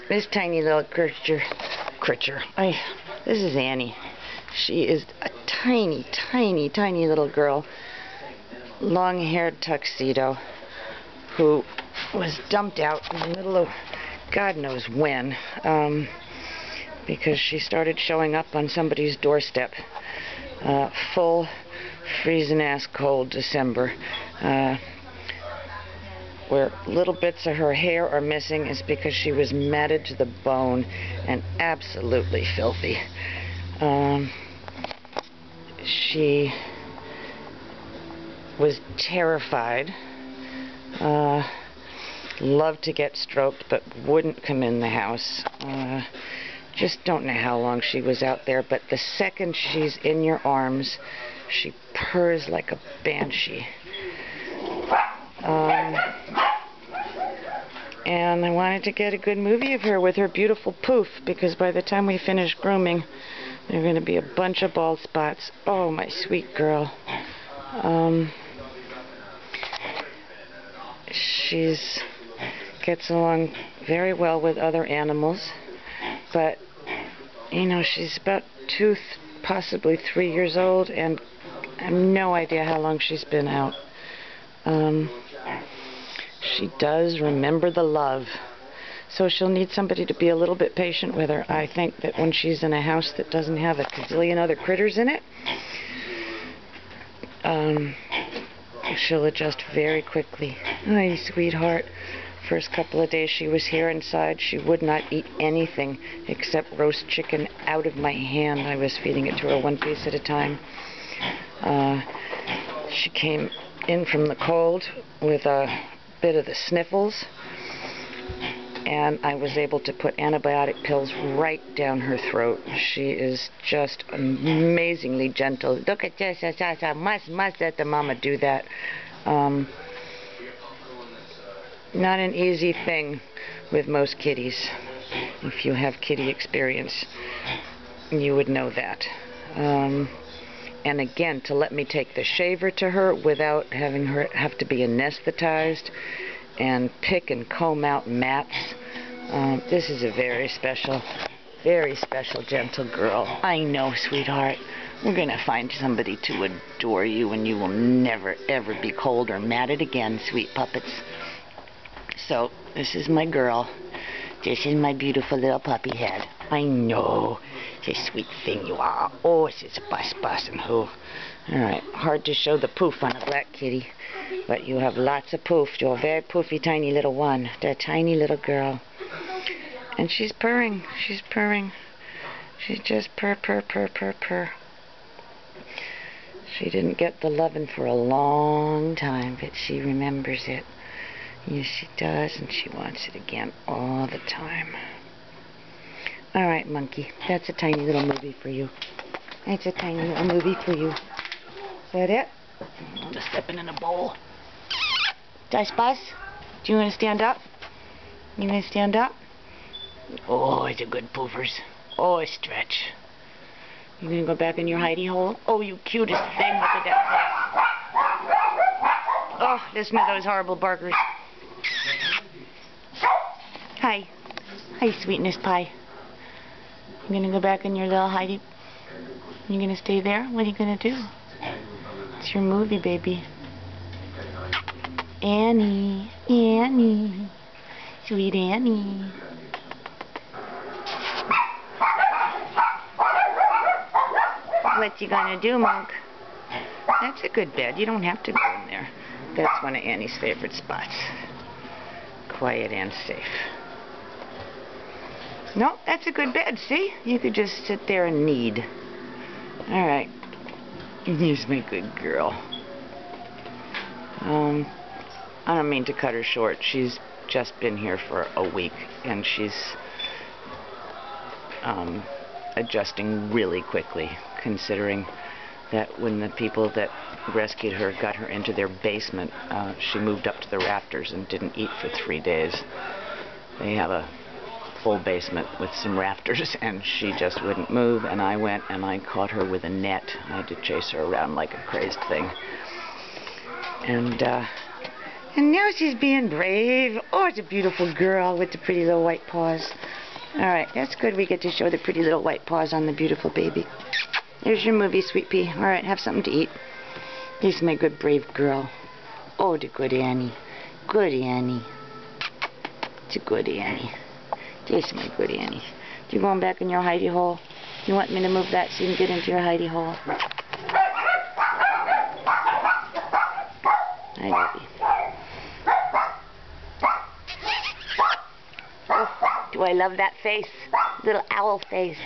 This tiny little creature. This is Annie. She is a tiny, tiny, tiny little girl, long-haired tuxedo, who was dumped out in the middle of God knows when, because she started showing up on somebody's doorstep. Full freezing-ass cold December. Where little bits of her hair are missing is because she was matted to the bone and absolutely filthy. She was terrified, loved to get stroked, but wouldn't come in the house. Just don't know how long she was out there, but the second she's in your arms, she purrs like a banshee. And I wanted to get a good movie of her with her beautiful poof, because by the time we finish grooming, there are going to be a bunch of bald spots. Oh, my sweet girl. She's gets along very well with other animals, but, you know, she's about 2, possibly 3 years old, and I have no idea how long she's been out. She does remember the love, so she'll need somebody to be a little bit patient with her. I think that when she's in a house that doesn't have a gazillion other critters in it, she'll adjust very quickly. Ay, sweetheart. First couple of days she was here inside, she would not eat anything except roast chicken out of my hand. I was feeding it to her one piece at a time. She came in from the cold with a bit of the sniffles, and I was able to put antibiotic pills right down her throat. She is just amazingly gentle. Look at this, must let the mama do that. Not an easy thing with most kitties. If you have kitty experience, you would know that. And again, to let me take the shaver to her without having her have to be anesthetized and pick and comb out mats. This is a very special, gentle girl. I know, sweetheart. We're going to find somebody to adore you, and you will never, ever be cold or matted again, sweet puppets. So, this is my girl. This is my beautiful little puppy head. I know. It's a sweet thing you are. Oh, it's a bus and who. Alright, hard to show the poof on a black kitty, but you have lots of poof. You're a very poofy tiny little one. That tiny little girl. And she's purring. She's purring. She's just purr. She didn't get the lovin' for a long time, but she remembers it. Yes, she does, and she wants it again all the time. Alright, monkey. That's a tiny little movie for you. That's a tiny little movie for you. Is that it? I'm just stepping in a bowl. Dice Bus? Do you want to stand up? You want to stand up? Oh, it's a good poofers. Oh, stretch. You gonna go back in your hidey hole? Oh, you cutest thing. Look at that. Oh, listen to those horrible barkers. Hi. Hi, sweetness pie. You gonna go back in your little hidey? You gonna stay there? What are you gonna do? It's your movie, baby. Annie. Annie. Sweet Annie. What you gonna do, Monk? That's a good bed. You don't have to go in there. That's one of Annie's favorite spots. Quiet and safe. No, that's a good bed, see? You could just sit there and knead. Alright. Here's my good girl. I don't mean to cut her short. She's just been here for a week, and she's adjusting really quickly, considering that when the people that rescued her got her into their basement, she moved up to the rafters and didn't eat for 3 days. They have a full basement with some rafters, and she just wouldn't move, and I went and I caught her with a net. I had to chase her around like a crazy thing. And And now she's being brave. Oh, it's a beautiful girl with the pretty little white paws. Alright, that's good. We get to show the pretty little white paws on the beautiful baby. There's your movie, Sweet Pea. Alright, have something to eat. This is my good, brave girl. Oh, the good Annie. Good Annie. It's a good Annie. This is my good Annie. You going back in your hidey hole? You want me to move that so you can get into your hidey hole? I love you. Oh, do I love that face? Little owl face.